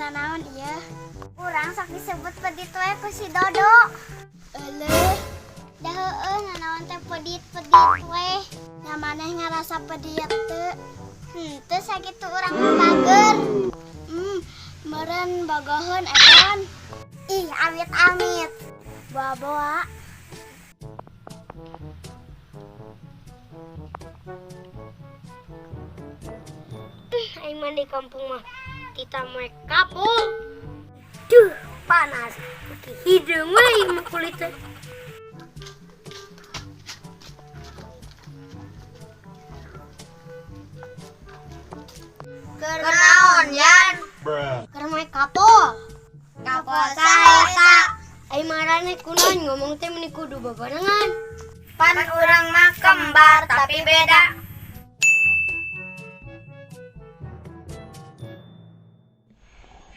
nanaon ieu? Urang sok disebut pedit we ku si Dodo. Eleuh, da heueuh nanaon teh pedit-pedit we. Nya maneh ngarasa pedit teu. Teu sakitu urang mah bager. Meureun bogoheun Epon. Ih, amit-amit. Boa-boa. Aing mah di kampung mah kita make kapul. Duh, panas. Hidung we mah kulit teh. Keur naon, Yan? Keur make kapul. Kapal saha eta? Aing marane kunaon ngomong teh meni kudu babarengan. Pan urang mah kembar tapi beda.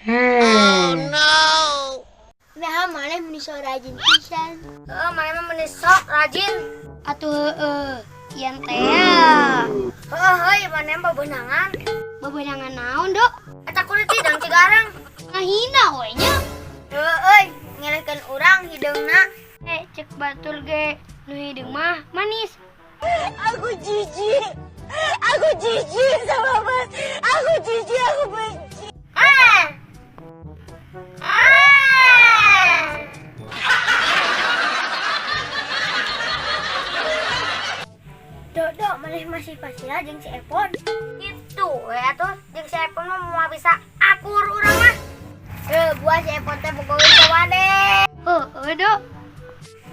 Oh no. Nah, maneh meni sok rajin pisan. Maneh mah meni sok rajin. Atuh ian teh ya. Heuh, maneh mah beunangan. Bebenangan naon, Dok? Eta kulit hidung cigareng. Ngahina we nya. Heuh, ngelehkeun urang hidungna. Cek batul ge nu hidung mah manis. Aku jijik. Aku jijik sama Mas. Aku jijik, aku benci. Dodo, maneh masih pasila jeung si Epon. Itu ya tuh, jeung si Epon mah moal bisa akur urang mah. Buah si Epon teh bogoheun ka Wade. Dok.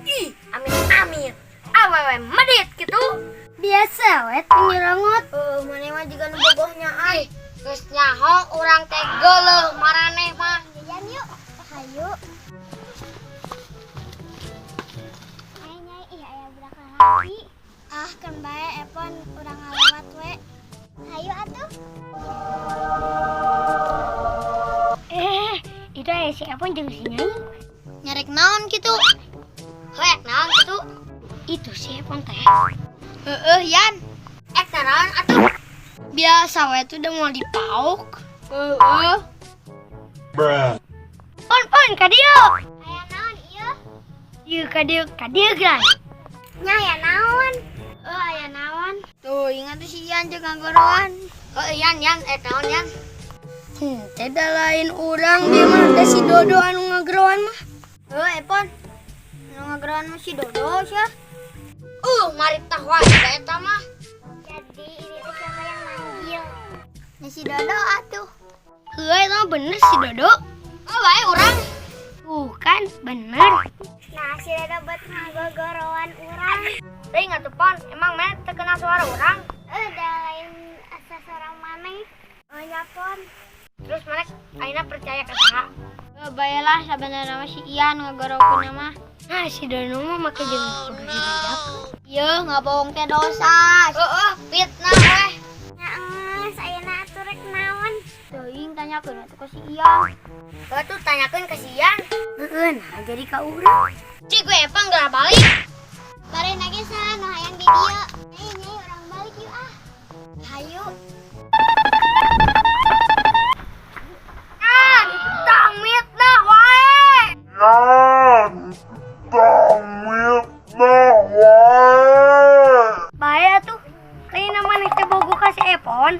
Ih, amit-amit. Awewe medit gitu. Biasa we penyerangot. Maneh mah jiga nu bogoh nyaan. Geus nyaho urang teh geuleuh maraneh mah. Jajan yuk. Hayu. Nyai, ih aya budak lalaki. Kan bae Epon urang ngalewat we. Hayu atuh. Itu si Epon jeung si Nyai. Nyarek naon kitu? Hoek naon kitu? Itu si Epon teh. Yan. Naon atuh? Biasa we tuh udah mau dipauk. Pon ka dieu. Aya naon ieu? Ieu ka dieu kan. Nya aya naon? Aya naon? Tuh, ingat tuh si Yan jeung ngagoroan. Yan, naon Yan? Teh da lain urang dia mah da si Dodo anu ngageroan mah. Epon. Nu ngagoroan mah si Dodo sia. Mari tah wae eta mah. Jadi ini tuh siapa yang manggil? Nya si Dodo atuh. Heuh, eta mah bener si Dodo. Wae urang. Kan bener. Nah, si Dodo buat ngagoroan urang. Teuing atuh Pon, emang mana terkenal suara urang? Da lain asa sorang maneh. Ya Pon. Terus mana ayeuna percaya ka saha? Bayalah sabenerna mah si Ian ngagorokeun mah. Nah, si Dodo mah make jeung kudu dibedak. Yeuh, ngabohong teh dosa. Fitnah weh. Nya geus ayeuna atuh rek naon? Teuing tanyakeun atuh ka si Ian. Tuh tanyakeun ka si Ian. Nah jadi ka urang. Cik gue Epang geura balik. Bare nage sana nu hayang di dieu. Nyai urang balik yuk ah. Hayu. Tamit dah wae. Bae atuh. Lain maneh teh bogo ka si Epon.